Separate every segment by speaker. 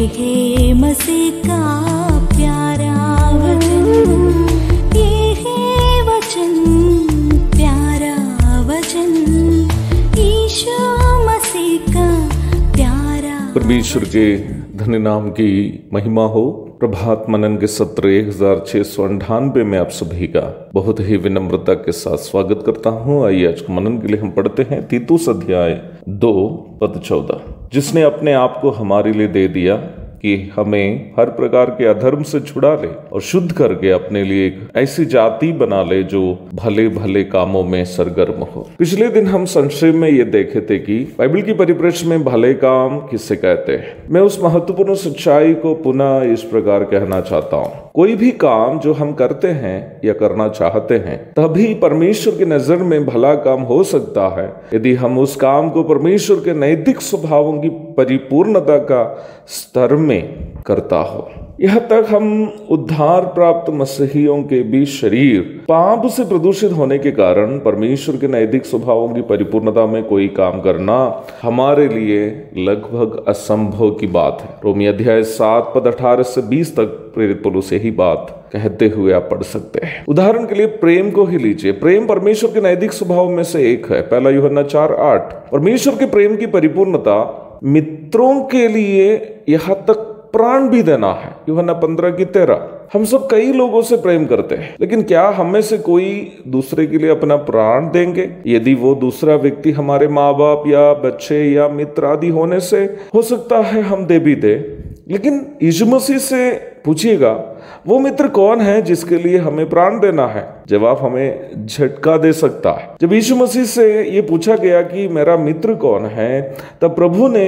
Speaker 1: है मसीह का प्यारा वचन, ये है वचन, प्यारा वचन, यीशु मसीह का प्यारा।
Speaker 2: परमेश्वर के धन्य नाम की महिमा हो। प्रभात मनन के सत्र 1698 में आप सभी का बहुत ही विनम्रता के साथ स्वागत करता हूँ। आइए आज के मनन के लिए हम पढ़ते हैं तीतुस अध्याय 2 पद 14। जिसने अपने आप को हमारे लिए दे दिया कि हमें हर प्रकार के अधर्म से छुड़ा ले और शुद्ध करके अपने लिए एक ऐसी जाति बना ले जो भले भले कामों में सरगर्म हो। पिछले दिन हम संक्षेप में ये देखे थे कि बाइबल की परिप्रेक्ष्य में भले काम किसे कहते हैं। मैं उस महत्वपूर्ण सच्चाई को पुनः इस प्रकार कहना चाहता हूँ। कोई भी काम जो हम करते हैं या करना चाहते हैं तभी परमेश्वर की नजर में भला काम हो सकता है यदि हम उस काम को परमेश्वर के नैतिक स्वभावों की परिपूर्णता का स्तर में करता हो। यह तक हम उद्धार प्राप्त मसीहियों के भी शरीर पाप से प्रदूषित होने के कारण परमेश्वर के नैतिक स्वभावों की परिपूर्णता में कोई काम करना हमारे लिए लगभग असंभव की बात है। रोमी अध्याय 7 पद 18 से 20 तक प्रेरित पौलुस यही बात कहते हुए आप पढ़ सकते हैं। उदाहरण के लिए प्रेम को ही लीजिए। प्रेम परमेश्वर के नैतिक स्वभाव में से एक है। पहला यूहन्ना 4:8। परमेश्वर के प्रेम की परिपूर्णता मित्रों के लिए यहाँ तक प्राण भी देना है। यूहन्ना 15:13। हम सब कई लोगों से प्रेम करते हैं, लेकिन क्या हम में से कोई दूसरे के लिए अपना प्राण देंगे? यदि वो दूसरा व्यक्ति हमारे माँ बाप या बच्चे या मित्र आदि होने से हो सकता है हम दे भी दे, लेकिन यीशु मसीह से पूछिएगा वो मित्र कौन है जिसके लिए हमें प्राण देना है? जवाब हमें झटका दे सकता है। जब यीशु मसीह से ये पूछा गया कि मेरा मित्र कौन है, तब प्रभु ने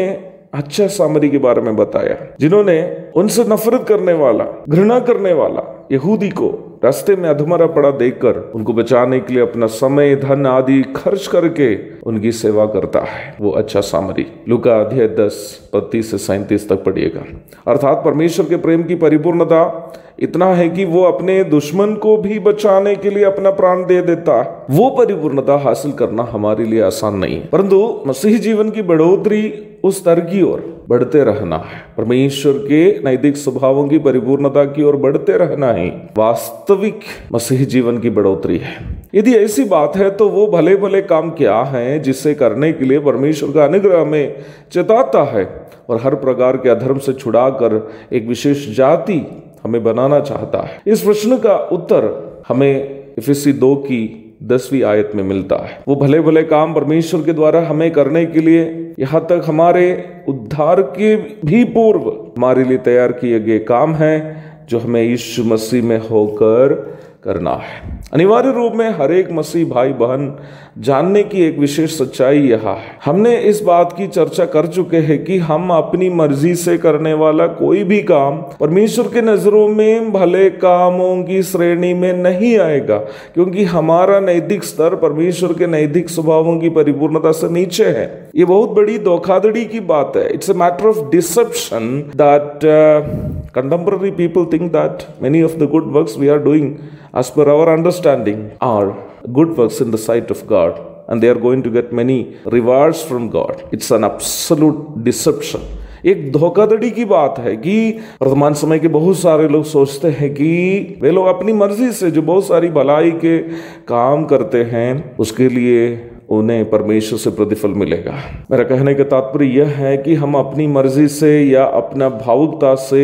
Speaker 2: अच्छा सामरी के बारे में बताया, जिन्होंने उनसे नफरत करने वाला, घृणा करने वाला यहूदी को रास्ते में अधमरा पड़ा देखकर उनको बचाने के लिए अपना समय, धन आदि खर्च करके उनकी सेवा करता है। वो अच्छा सामरी। लूका अध्याय 10 पद 30 से 37 तक पढ़िएगा। अर्थात परमेश्वर के प्रेम की परिपूर्णता इतना है कि वो अपने दुश्मन को भी बचाने के लिए अपना प्राण दे देता है। वो परिपूर्णता हासिल करना हमारे लिए आसान नहीं है, परंतु मसीही जीवन की बढ़ोतरी उस स्तर की ओर बढ़ते रहना है। परमेश्वर के नैतिक स्वभावों की परिपूर्णता की ओर बढ़ते रहना ही वास्तविक मसीही जीवन की बढ़ोतरी है। यदि ऐसी बात है तो वो भले भले काम क्या हैं जिसे करने के लिए परमेश्वर का अनुग्रह हमें चेताता है और हर प्रकार के अधर्म से छुड़ाकर एक विशेष जाति हमें बनाना चाहता है? इस प्रश्न का उत्तर हमें इफिसी 2 की 10वीं आयत में मिलता है। वो भले भले काम परमेश्वर के द्वारा हमें करने के लिए, यहाँ तक हमारे उद्धार के भी पूर्व हमारे लिए तैयार किए गए काम हैं जो हमें यीशु मसीह में होकर करना है। अनिवार्य रूप में हर एक मसीह भाई बहन जानने की एक विशेष सच्चाई यह है। हमने इस बात की चर्चा कर चुके हैं कि हम अपनी मर्जी से करने वाला कोई भी काम परमेश्वर के नजरों में भले कामों की श्रेणी में नहीं आएगा, क्योंकि हमारा नैतिक स्तर परमेश्वर के नैतिक स्वभावों की परिपूर्णता से नीचे है। ये बहुत बड़ी धोखाधड़ी की बात है। It's a matter of deception that contemporary people think that many of the good works we are doing as per our understanding are good works in the sight of God, and they are going to get many rewards from God. It's an absolute deception. एक धोखाधड़ी की बात है कि वर्तमान समय के बहुत सारे लोग सोचते हैं कि वे लोग अपनी मर्जी से जो बहुत सारी भलाई के काम करते हैं उसके लिए उन्हें परमेश्वर से प्रतिफल मिलेगा। मेरा कहने का तात्पर्य यह है कि हम अपनी मर्जी से या अपना भावुकता से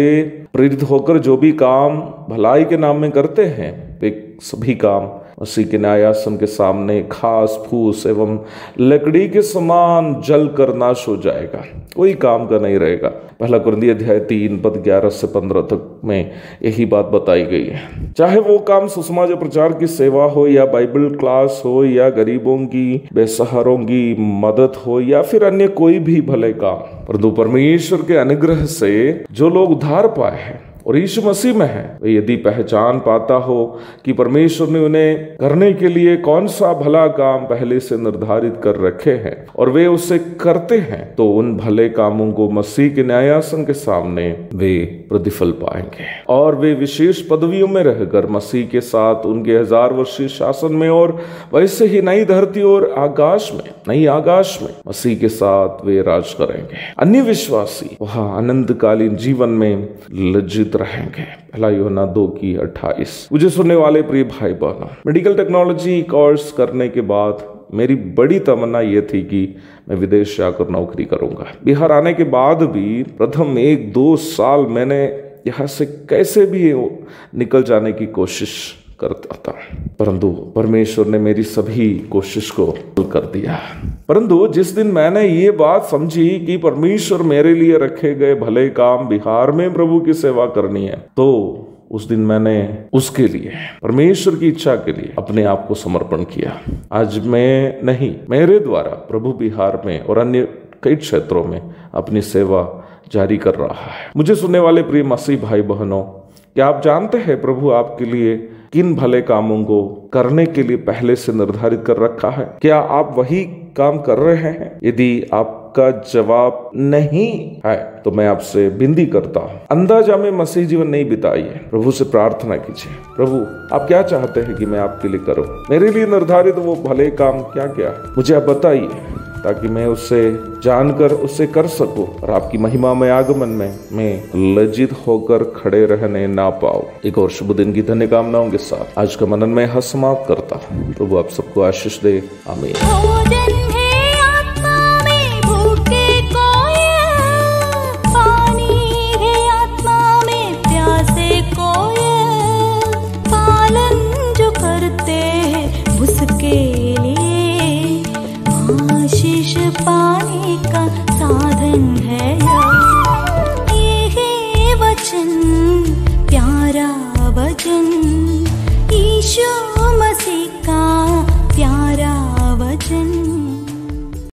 Speaker 2: प्रेरित होकर जो भी काम भलाई के नाम में करते हैं वे सभी काम मसीह के न्यायासन के सामने घास फूस एवं लकड़ी के समान जल कर नाश हो जाएगा, कोई काम का नहीं रहेगा। पहला कुरिन्थियों अध्याय 3 पद 11 से 15 तक में यही बात बताई गई है। चाहे वो काम सुसमाचार प्रचार की सेवा हो या बाइबल क्लास हो या गरीबों की बेसहारों की मदद हो या फिर अन्य कोई भी भले काम, परंतु परमेश्वर के अनुग्रह से जो लोग उद्धार पाए हैं और यीशु मसीह में है, वे यदि पहचान पाता हो कि परमेश्वर ने उन्हें करने के लिए कौन सा भला काम पहले से निर्धारित कर रखे हैं और वे उसे करते हैं, तो उन भले कामों को मसीह के न्यायासन के सामने वे प्रतिफल पाएंगे और वे विशेष पदवियों में रहकर मसीह के साथ उनके 1000 वर्षीय शासन में और वैसे ही नई धरती और नई आकाश में मसीह के साथ वे राज करेंगे। अन्य विश्वासी वहां अनंतकालीन जीवन में लज्जित रहेंगे। पहला यूहन्ना 2:28। मुझे सुनने वाले प्रिय भाई बहनों, मेडिकल टेक्नोलॉजी कोर्स करने के बाद मेरी बड़ी तमन्ना यह थी कि मैं विदेश जाकर नौकरी करूंगा। बिहार आने के बाद भी प्रथम 1-2 साल मैंने यहाँ से कैसे भी निकल जाने की कोशिश करता था, परंतु परमेश्वर ने मेरी सभी कोशिश को हल कर दिया। परंतु जिस दिन मैंने ये बात समझी कि परमेश्वर मेरे लिए रखे गए भले काम बिहार में प्रभु की सेवा करनी है, तो उस दिन मैंने उसके लिए, परमेश्वर की इच्छा के लिए अपने आप को समर्पण किया। आज मैं नहीं, मेरे द्वारा प्रभु बिहार में और अन्य कई क्षेत्रों में अपनी सेवा जारी कर रहा है। मुझे सुनने वाले प्रिय मसीह भाई बहनों, क्या आप जानते हैं प्रभु आपके लिए किन भले कामों को करने के लिए पहले से निर्धारित कर रखा है? क्या आप वही काम कर रहे हैं? यदि आपका जवाब नहीं है तो मैं आपसे विनती करता हूँ, अंदाजा में मसीह जीवन नहीं बिताइए, प्रभु से प्रार्थना कीजिए, प्रभु आप क्या चाहते हैं कि मैं आपके लिए करूँ? मेरे लिए निर्धारित वो भले काम क्या क्या है मुझे आप बताइए, ताकि मैं उससे जानकर उससे कर सकूं और आपकी महिमा में आगमन में मैं लज्जित होकर खड़े रहने ना पाऊं। एक और शुभ दिन की धन्य कामनाओं के साथ आज का मनन में समाप्त करता हूं। प्रभु आप सबको आशीष दे। आमीन।
Speaker 1: पाने का साधन है ये वचन, प्यारा वचन, यीशु मसीह का प्यारा वचन।